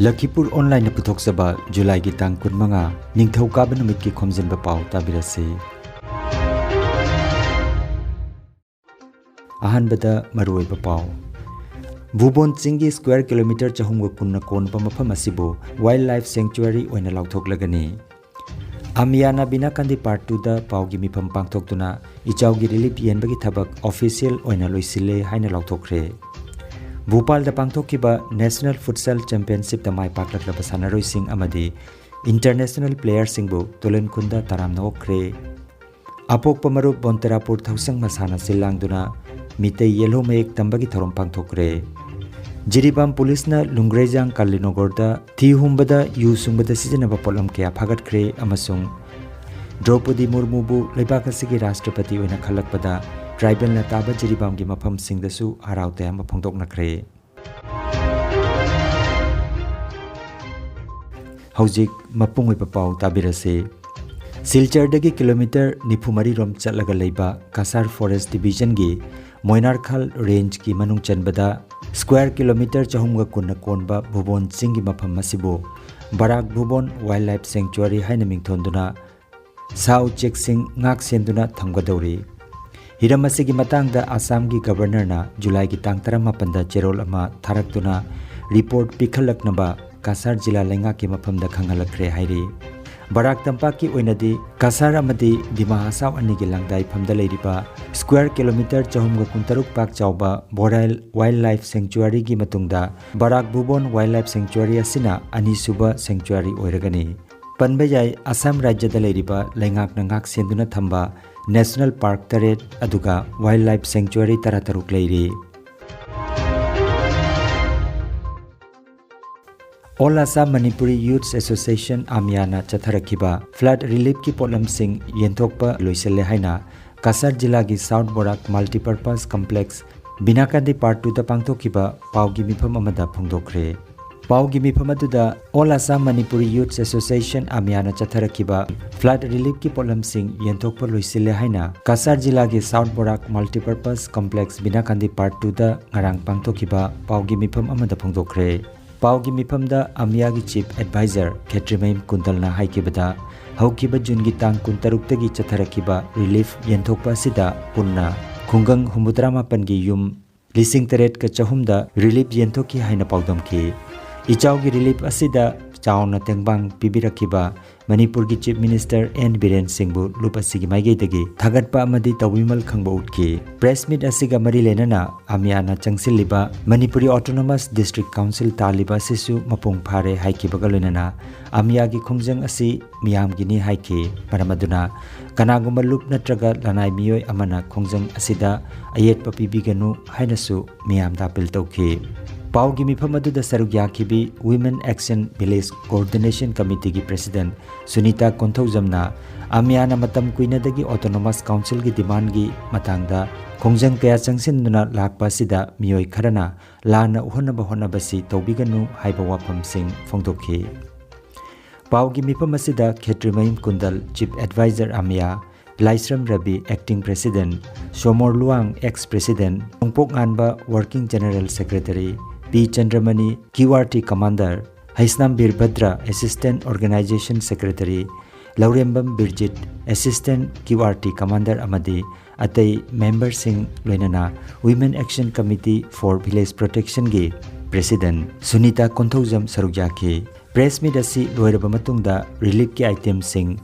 Lakhipuronline puthokchaba July gi tang 15 ningthaukaaba numit ki Khomjinba Pao tabirase. Ahanbada maruoiba pau. Bhubon Chingi square kilometer chahumga kunna konpa mafam asibu wildlife sanctuary oina lauthoklagani. Amyana binakandi part 2 da pau gi mifam pangthoktuna ichaugi relief yenbagi thabak official oina loisile haina lauthokre. Bhopal da pangthokiba National Futsal Championship da mai paklaklaba sanaroi sing amadi international player singbu tolen khunda taramna okre. Apok pamaru Bonterapur thausang masana silangduna Mite yellow mayek tambagi thorom pangthokre. Jiribam police na Lungrejang Kalinogorda thi humbada yu sungbada sijanaba polam kya phagatkhre amasung Draupadi Murmu bu leibak asigi Rashtrapati oina khalakpada tribal na taba jiribam gi mafam singdasu haraute ama phongdoknakre. Haujik mapungoi papau tabirase. Silchar dagi kilometer nifumari rom chatlaga leiba Kasar Forest Division gi Moinarkhal range ki manung chanbada square kilometer chahumga kunna konba Bhubon Chingi mafam masibu Barak Bhubon Wildlife Sanctuary haina mingthonduna Sao Chek Sing ngak senduna thamgadori. Hiram asigi matangda Assam gi governor na July gi tang 18 da cherol ama tharaktuna report pikhalaknaba Kasar jila lenga ki mafamda khangalakre hairi. Barak Tampak ki oinadi Kasar amadi Dima Hasau ani gi langdai phamda leiriba square kilometer chahumga kuntaruk pak chauba Borail Wildlife Sanctuary gi matungda Barak Bhubon Wildlife Sanctuary asina ani suba sanctuary oiragani. Panbayai Assam rajya da leiriba lengak na ngak senduna thamba National Park Taret aduga Wildlife Sanctuary tarataruk leiri. All Assam Manipuri Youth Association Amyana Chatharakiba flood relief ki polam sing yentokpa loiselle haina Kasar jila gi South Borak Multipurpose Complex Binakandi part 2 da pangthokiba Paugi mifam amada phongdokre. Paugi mifam aduda All Assam Manipuri Youth Association Amyana Chatharakiba flood relief ki polam sing yentokpa loiselle haina Kasar jila gi South Borak Multipurpose Complex Binakandi part 2 da ngarang pangthokiba Paugi mifam amada phongdokre. Paugi mifamda Amyagi Chief Advisor Khetrimaim Kundalna haikibada haukiba Jungi tang kuntaruktagi chatharakiba relief yenthokpa sida punna khungang humbutrama pangi yum lising teret ka chahumda relief yenthoki haina paudamki. Ichaugi relief asida chauna tengbang pibirakiba Manipur gi Chief Minister N Biren Singhbu lup asigi maigedagi thagatpa amadi tawimal khangba utki. Press meet asiga mari lenana Amyana changsiliba Manipuri Autonomous District Council taliba sisu mapung phare haikibaga lenana Amyagi khongjang asi miyam gini haiki paramaduna kanagumba lup natraga lanai miyoi amana khongjang asida ayet papibiganu hainasu miyam da appeal tauki. Paugi mifam aduda saruk yakibi Women Action Village Coordination Committee gi President Sunita Konthaujamna Amyana matam kuinadagi Autonomous Council gi demand gi matangda khongjang kaya changsinduna lakpa sida miyoi kharana lana uhonaba honabasi tawbiganu haiba wafam sing phongdokhi. Paugi mifam asida Khetrimaim Kundal Chief Advisor Amya Laisram Rabi Acting President Somor Luang Ex-President Ongpok Nganba Working General Secretary P. Chandramani QRT Commander Haisnam Birbhadra Assistant Organization Secretary Laurembam Birjit Assistant QRT Commander Amadi Atai Member Singh Loinana Women Action Committee for Village Protection gi President Sunita Konthaujam Sarukyaki. Press meet asi loiraba matungda relief ki item sing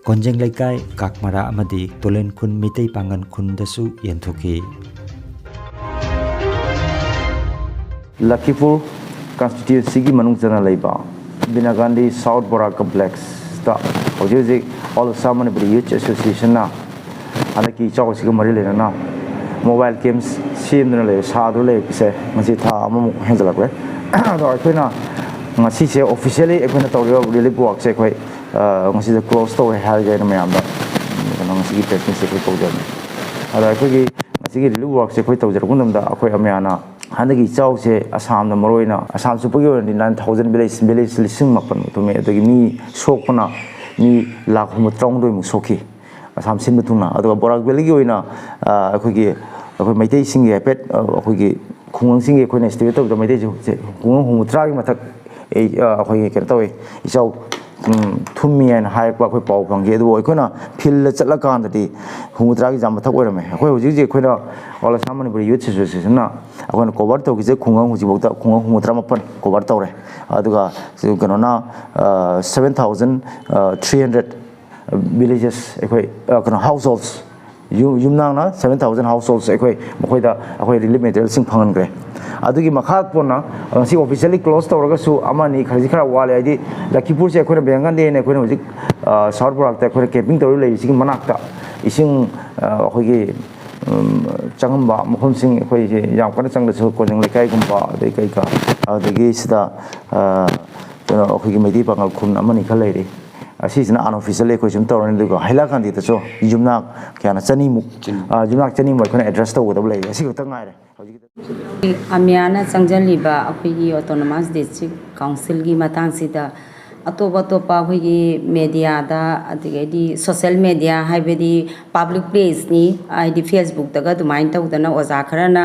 Konjeng Laikai Kakmara Amadi Tolen Khun Mitei Pangan Khun dasu yenthoki. Lakhipur constituency gi manung chana leiba Binagandi South Borak Complex sta hoje all Assam Manipuri Youth Association na anaki chawsi ga mari lena na mobile games sim na le sadu le se masi tha amu hendalak le do akhina ngasi se officially ekhona tawrio relief work se khoi ngasi the close to hal ga na mayam da ngasi gi press se khoi tawjam ada akhigi ngasi gi relief work se khoi tawjar gundam da akhoi amyana Handagi Chow se Assam the Moroina, Assam Superior in 9,000 village listing mapan to me the me sokuna me lakumutong doing soki. Assam Simatuna, other Borak Veligioina, a quickie, a Mate singing a pet, a quickie, Kung singing a queen estate of the Mate, who drag ꯑꯩꯈꯣꯏꯒꯤ ꯀꯩꯅꯣ ꯇꯧꯋꯤ ꯏꯆꯥꯎ ꯊꯨꯝꯃꯤ ꯍꯥꯏꯅ ꯍꯥꯏꯔꯛꯄ ꯑꯩꯈꯣꯏ ꯄꯥꯎ ꯐꯪꯈꯤ ꯑꯗꯨꯕꯨ ꯑꯩꯈꯣꯏꯅ ꯐꯤꯜꯗ ꯆꯠꯂꯀꯥꯟꯗꯗꯤ ꯍꯨꯝꯐꯨꯇꯔꯥꯒꯤ ꯆꯥꯡ ꯃꯊꯛ ꯑꯣꯏꯔꯝꯃꯦ ꯑꯩꯈꯣꯏ ꯍꯧꯖꯤꯛ ꯑꯩꯈꯣꯏꯅ ꯑꯣꯜ ꯑꯁꯥꯝ ꯃꯅꯤꯄꯨꯔꯤ ꯌꯨꯠ ꯑꯦꯁꯣꯁꯤꯌꯦꯁꯟꯅ ꯑꯩꯈꯣꯏꯅ ꯀꯣꯚꯔ ꯇꯧꯈꯤꯁꯦ ꯈꯨꯡꯒꯪ ꯍꯧꯖꯤꯛꯐꯥꯎꯗ ꯈꯨꯡꯒꯪ 64 ꯀꯣꯚꯔ ꯇꯧꯔꯦ ꯑꯗꯨꯒ ꯀꯩꯅꯣꯅ 7,300 villages ꯑꯩꯈꯣꯏ ꯀꯩꯅꯣ ꯍꯥꯎꯁ ꯍꯣꯜꯁ ꯌꯨꯝꯅꯥꯡꯅ 7,000 ꯍꯥꯎꯁ ꯍꯣꯜꯁ ꯃꯈꯣꯏꯗ ꯑꯩꯈꯣꯏ ꯔꯤꯂꯤꯐ ꯃꯦꯇꯔꯤꯌꯦꯜꯁꯤꯡ ꯐꯪꯍꯟꯈ꯭ꯔꯦ ꯑꯗꯨꯒꯤ ꯃꯈꯥ ꯄꯣꯟꯅ ꯉꯁꯤ ꯑꯣꯐꯤꯁꯤꯌꯦꯜꯂꯤ ꯀ꯭ꯂꯣꯖ ꯇꯧꯔꯒꯁꯨ ꯑꯃꯅꯤ ꯈꯔ ꯋꯥꯠꯂꯦ ꯍꯥꯏꯗꯤ ꯂꯛꯈꯤꯄꯨꯔꯁꯦ ꯑꯩꯈꯣꯏꯅ ꯕꯦꯡꯒꯟꯗꯦꯅ ꯑꯩꯈꯣꯏꯅ ꯍꯧꯖꯤꯛ ꯁꯥꯎꯠ ꯕꯣꯔꯥꯛꯇ ꯑꯩꯈꯣꯏꯅ ꯀꯦꯝꯄꯤꯡ ꯇꯧꯔꯒ ꯂꯩꯔꯤꯁꯤꯒꯤ ꯃꯅꯥꯛꯇ ꯏꯁꯤꯡ ꯑꯩꯈꯣꯏꯒꯤ ꯆꯪꯉꯝꯕ ꯃꯐꯝꯁꯤꯡ ꯑꯩꯈꯣꯏꯁꯦ ꯌꯥꯝ ꯀꯟꯅ ꯆꯪꯗꯁꯨ ꯀꯣꯟꯖꯪ ꯂꯩꯀꯥꯏꯒꯨꯝꯕ ꯑꯗꯩ ꯀꯩꯀꯥ ꯑꯗꯒꯤ ꯁꯤꯗ ꯑꯩꯈꯣꯏꯒꯤ ꯃꯩꯇꯩ ꯄꯥꯉꯜ ꯈꯨꯟ ꯑꯃꯅꯤ ꯈꯔ ꯂꯩꯔꯤ ꯑꯁꯤꯁꯤꯅ ꯑꯟꯑꯣꯐꯤꯁꯤꯌꯦꯜꯂꯤ ꯑꯩꯈꯣꯏ ꯁꯨꯝ ꯇꯧꯔꯅꯤ ꯑꯗꯨꯒ ꯍꯩꯂꯥꯀꯥꯟꯗꯤꯗꯁꯨ ꯌꯨꯝꯅꯥꯛ ꯀꯌꯥꯅ ꯆꯅꯤꯃꯨꯛ ꯑꯩꯈꯣꯏꯅ ꯑꯦꯗ꯭ꯔꯦꯁ ꯇꯧꯒꯗꯕ ꯂꯩꯔꯤ ꯑꯁꯤ ꯈꯛꯇ ꯉꯥꯏꯔꯦ ꯍꯧꯖꯤꯛ ꯑꯃꯤꯌꯥꯅ ꯆꯪꯖꯜꯂꯤꯕ ꯑꯩꯈꯣꯏꯒꯤ ꯑꯣꯇꯣꯅꯣꯃꯁ ꯗꯤꯁꯇ꯭ꯔꯤꯛ ꯀꯥꯎꯟꯁꯤꯜꯒꯤ ꯃꯇꯥꯡꯁꯤꯗ ꯑꯇꯣꯞꯄ ꯑꯩꯈꯣꯏꯒꯤ ꯃꯦꯗꯤꯌꯥꯗ ꯑꯗꯒꯤꯗꯤ ꯁꯣꯁꯤꯌꯦꯜ ꯃꯦꯗꯤꯌꯥ ꯍꯥꯏꯕꯗꯤ ꯄꯥꯕ꯭ꯂꯤꯛ ꯄ꯭ꯂꯦꯁꯅꯤ ꯍꯥꯏꯗꯤ ꯐꯦꯁꯕꯨꯛꯇꯒ ꯑꯗꯨꯃꯥꯏꯅ ꯇꯧꯗꯅ ꯑꯣꯖꯥ ꯈꯔꯅ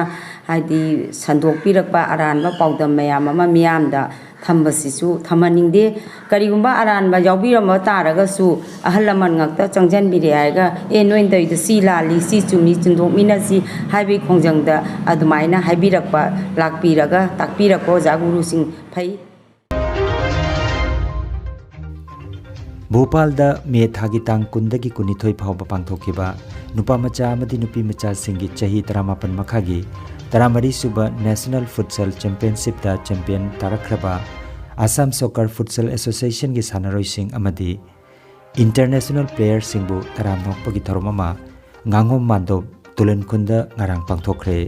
ꯍꯥꯏꯗꯤ ꯁꯟꯗꯣꯛꯄꯤꯔꯛꯄ ꯑꯔꯥꯟꯕ ꯄꯥꯎꯗꯝ ꯃꯌꯥꯝ ꯑꯃ ꯃꯤꯌꯥꯝꯗ ꯊꯝꯕꯁꯤꯁꯨ ꯊꯝꯍꯟꯅꯤꯡꯗꯦ ꯀꯔꯤꯒꯨꯝꯕ ꯑꯔꯥꯟꯕ ꯌꯥꯎꯕꯤꯔꯝꯕ ꯇꯥꯔꯒꯁꯨ ꯑꯍꯜ ꯂꯃꯟ ꯉꯥꯛꯇ ꯆꯪꯁꯤꯟꯕꯤꯔꯦ ꯍꯥꯏꯔꯒ ꯅꯣꯏꯅ ꯇꯧꯔꯤꯗꯣ ꯁꯤ ꯂꯥꯜꯂꯤ ꯁꯤ ꯆꯨꯝꯃꯤ ꯆꯨꯝꯊꯣꯛꯃꯤꯟꯅꯁꯤ ꯍꯥꯏꯕꯒꯤ ꯈꯣꯡꯖꯪꯗ ꯑꯗꯨꯃꯥꯏꯅ ꯍꯥꯏꯕꯤꯔꯛꯄ ꯂꯥꯛꯄꯤꯔꯒ ꯇꯥꯛꯄꯤꯔꯛꯄ ꯑꯣꯖꯥ ꯒꯨꯔꯨꯁꯤꯡ ꯐꯩ ꯚꯣꯄꯥꯜꯗ ꯃꯦ ꯊꯥꯒꯤ ꯇꯥꯡ 10ꯗꯒꯤ 12 ꯐꯥꯎꯕ ꯄꯥꯡꯊꯣꯛꯈꯤꯕ ꯅꯨꯄꯥ ꯃꯆꯥ ꯑꯃꯗꯤ ꯅꯨꯄꯤ ꯃꯆꯥꯁꯤꯡꯒꯤ ꯆꯍꯤ 14 ꯃꯈꯥꯒꯤ 13 ꯁꯨꯕ ꯅꯦꯁꯅꯦꯜ ꯐꯨꯠꯁꯜ ꯆꯦꯝꯄꯤꯌꯟꯁꯤꯞꯇ ꯆꯦꯝꯄꯤꯌꯟ ꯇꯥꯔꯛꯈ꯭ꯔꯕ ꯑꯁꯥꯝ ꯁꯣꯀꯔ ꯐꯨꯠꯁꯜ ꯑꯦꯁꯣꯁꯤꯌꯦꯁꯟꯒꯤ ꯁꯥꯟꯅꯔꯣꯏꯁꯤꯡ ꯑꯃꯗꯤ इंटरनेशनल प्लेयर सिंबु तरामनोकपगी थौरम nganghom mandop tulenkhunda ngarang pangthokre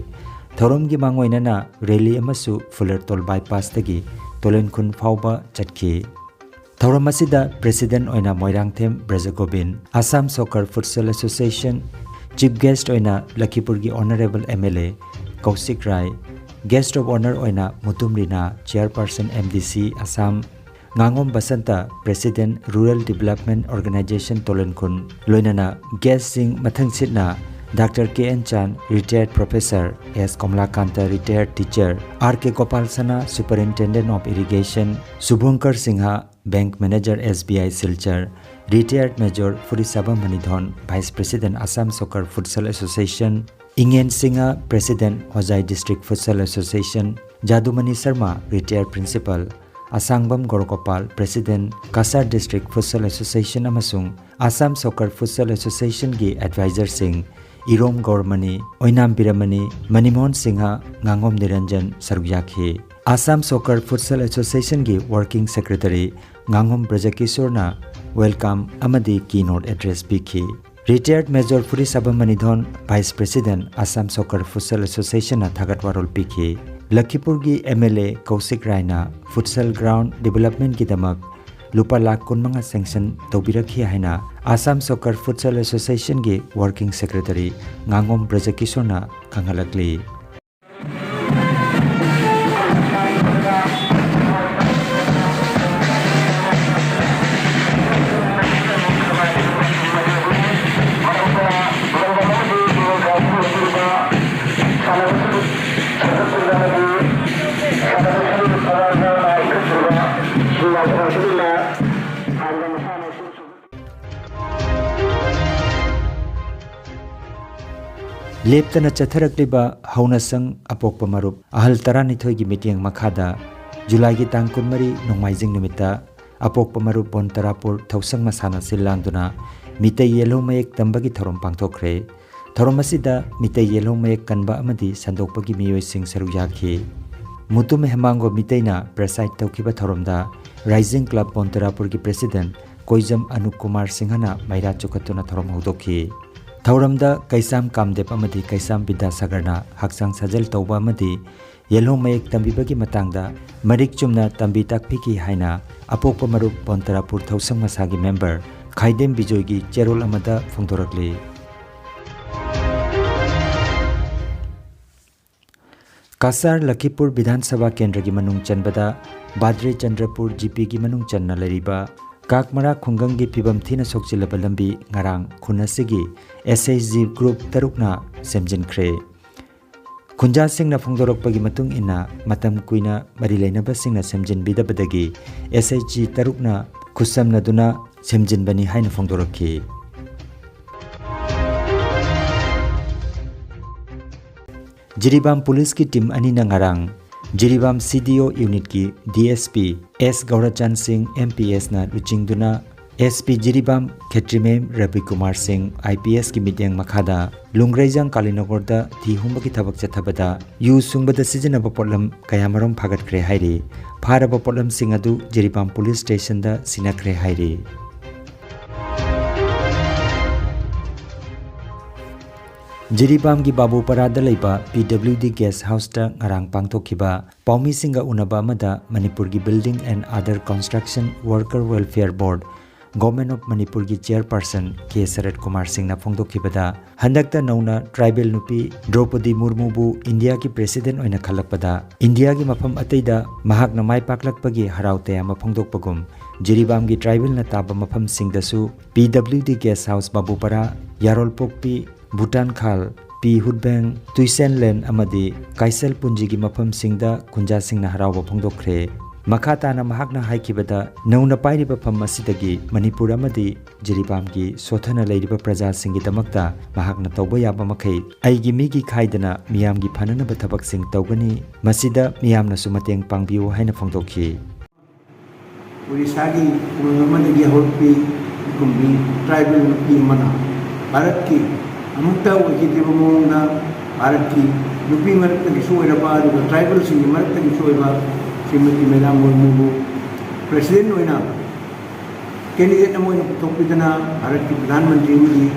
thौरम gi mangoinana rally amasu fulertol bypass tagi tulenkhun phauba chatki thौरम asida president oina moirangthem brajagobin assam soccer futsal association chief guest oina lakhipur gi honorable mla kausik rai guest of honor oina mutumrina chairperson mdc assam nganghom basanta president rural development organization tolenkhun loinana guest sing mathang sitna Dr. K.N. Chan, retired professor, S. Komlakanta, retired teacher, R.K. Gopal Sana, superintendent of irrigation, Subhankar Singha, bank manager, SBI Silchar, retired major, Furisaba Manidhon, vice president, Assam Soccer Futsal Association, Ingen Singha, president, Hojai District Futsal Association, Jadumani Sharma, retired principal, Asangbam Gorgopal, president, Kasar District Futsal Association amasung Assam Soccer Futsal Association gi advisor sing Irom Gormani, Oinam Piramani, Manimon Singha, Nganghom Niranjan Sarugyakhi. Assam Soccer Futsal Association gi working secretary Nganghom Brajakisorna welcome amadi keynote address bikhi. Retired Major Furi Sabamanidhon, Vice President, Assam Soccer Futsal Association na Thagatwarol bikhi. Lakhipur gi MLA Kausik Raina Futsal Ground Development ki damak lupa lakh kun mga sanction taubirakhi haina Assam Soccer Futsal Association gi working secretary Nganghom Brajakisorna khangalakli. Leptana chatharakliba haunasang apokpa marup ahal taranithoi gi meeting makhada July gi tang 13 nongmaijing numita apokpa marup bon tarapur thausang masana silangduna mitei yellow mayek tambagi thorom pangthokre thorom asida mitei yellow mayek kanba amadi sandokpagi miyoi sing saruyakhi mutum hemango miteina preside tawkiba thoromda Rising Club bon tarapur gi president Koijam Anup Kumar Singhana maira chukatuna thorom hodokhi Thauramda Kaisam Kamdep amadi Kaisam Bidyasagarna Haksang Sajal Tauba amadi Yellow Mayek Tambibagi matangda Marik Chumna Tambi Takpiki haina Apokpa Marup Bontarapur Thausang Masagi member Khaidem Bijoygi Cherol amada Phongdorakli. Kasar Lakhipur Bidhan Sabha Kendra gi manung chanbada Badre Chandrapur GP gi manung channa lariba Kakmara Khungangi Pibam Thina Sokchilaba Lambi Ngarang Khunasigi SHG Group Tarukna Semjin Kre ꯈꯨꯟꯖꯥꯁꯤꯡꯅ ꯐꯣꯡꯗꯣꯔꯛꯄꯒꯤ ꯃꯇꯨꯡ ꯏꯟꯅ ꯃꯇꯝ ꯀꯨꯏꯅ ꯃꯔꯤ ꯂꯩꯅꯕꯁꯤꯡꯅ ꯁꯦꯝꯖꯤꯟꯕꯤꯗꯕꯗꯒꯤ SHG 6ꯅ ꯈꯨꯠꯁꯝꯅꯗꯨꯅ ꯁꯦꯝꯖꯤꯟꯕꯅꯤ ꯍꯥꯏꯅ ꯐꯣꯡꯗꯣꯔꯛꯈꯤ꯫ ꯖꯤꯔꯤꯕꯥꯝ ꯄꯨꯂꯤꯁꯀꯤ team ꯑꯅꯤꯅ ngarang Jiribam CDO ꯌꯨꯅꯤꯠꯀꯤ DSP S Gaurachan Singh MPSꯅ ꯂꯨꯆꯤꯡꯗꯨꯅ SP Jiribam Khetrime Ravi Kumar Singh IPS ki mityang makhada Lungraijang Kalinogorda thi humbaki thabak chathabada yu sungbada sijanaba potlam kayamarom phagatkre hairi pharaba potlam sing adu Jiribam Police Station da sinakre hairi Jiribam gi Babu Parada leiba PWD Guest House ta ngarang pangtokhiba Paumi Singa unaba amada Manipur gi Building and Other Construction Worker Welfare Board Government of Manipur ki Chairperson K. Sarat Kumar Singh na phongdokhibada handakta nauna tribal nupi Draupadi Murmu bu India ki President oina khalakpada India gi mafam ateida mahak na mai paklakpagi haraute ama phongdokpagum Jiribam gi tribal na taba mafam singdasu PWD Guest House Babupara Yarolpokpi Bhutan Khal P Hudbang Tuisen Len amadi Kaisal Punji gi mafam singda kunja sing na harawa phongdokhre Makata na mahakna haikibada nauna pairiba pham asidagi Manipur amadi Jiribam gi sothana leiriba praja singi damakta mahakna tawba yaba makhai aigi migi khaidana miyam gi phanana ba thabak sing tawgani masida miyamna su mateng pangbiu haina phongdokhi Odisha gi umamani gi holpi kumbi tribal nupi mana Bharat ki amukta wajidi bamona Bharat ki nupi marakta gi soiraba aduga tribal singi marakta gi soiraba Srimati Madam Murmu President oina candidate namoy na putokpidana Bharat ki Pradhan Mantri ni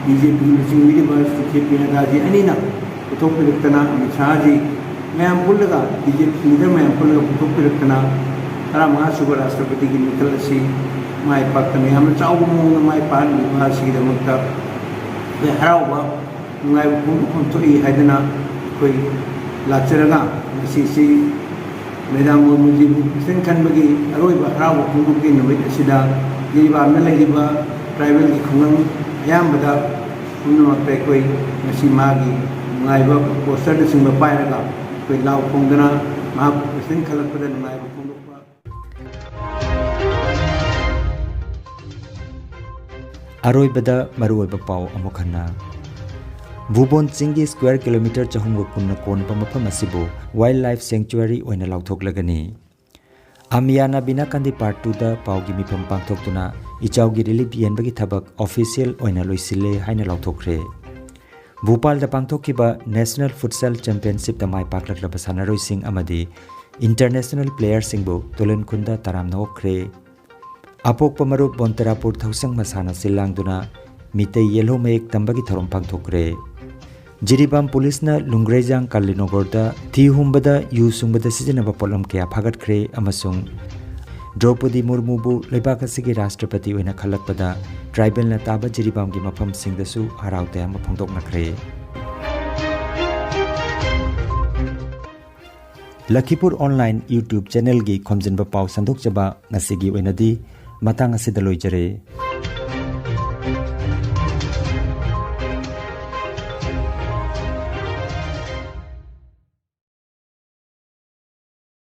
BJP Singh Vidibas KP Nagaji anina putokpidaktana Amit Shah ji mayam pullaga BJP leader mayam pullaga putokpidaktana tara mahasuba Rashtrapati ki mikal asi mai paktana yam chawbu mo mai pan vibhasi da mutta be harawa ngai khonto I haidana koi lacharaga si Madam Murmuji President Khanbagi Aroiba Harawa Kunduki Numit Asida Jiribam na Laiba Tribal ki Khungang Ayambada Kunama Pekoi Nasimagi Ngaiba Poster na Singba Pairaga Koi Lau Kongdana Mahap President Khalakpada Ngaiba Kundukpa Aroibada Maruiba Pao Amokhanna Bhubon Chingi square kilometer chahumgo kunna kon pamapam asibu wildlife sanctuary oina lauthoklagani Amyana Binakandi part 2 da paugi mipam pangthoktuna ichaugi relief yenbagi thabak official oina loisile haina lauthokre Bhopal da pangthokkiba National Futsal Championship da mai paklaklaba sanaroi sing amadi international player singbu tolen khunda taramna okre Apokpa marup Bontarapur Thausang masana silangduna mitei yellow mek tambagi thorom pangthokre Jiribam Police na Lungraijang Kalinogorda thi humbada yu sungbada sijanaba polam kya phagatkre amasung Draupadi Murmu bu leibak asigi Rashtrapati oina khalakpada tribal na taba Jiribam gi mafam singdasu haraute ama phongdoknakre Lakhipuronline YouTube channel gi Khomjinba Pao sandokjaba ngasigi oinadi matang asidaloijare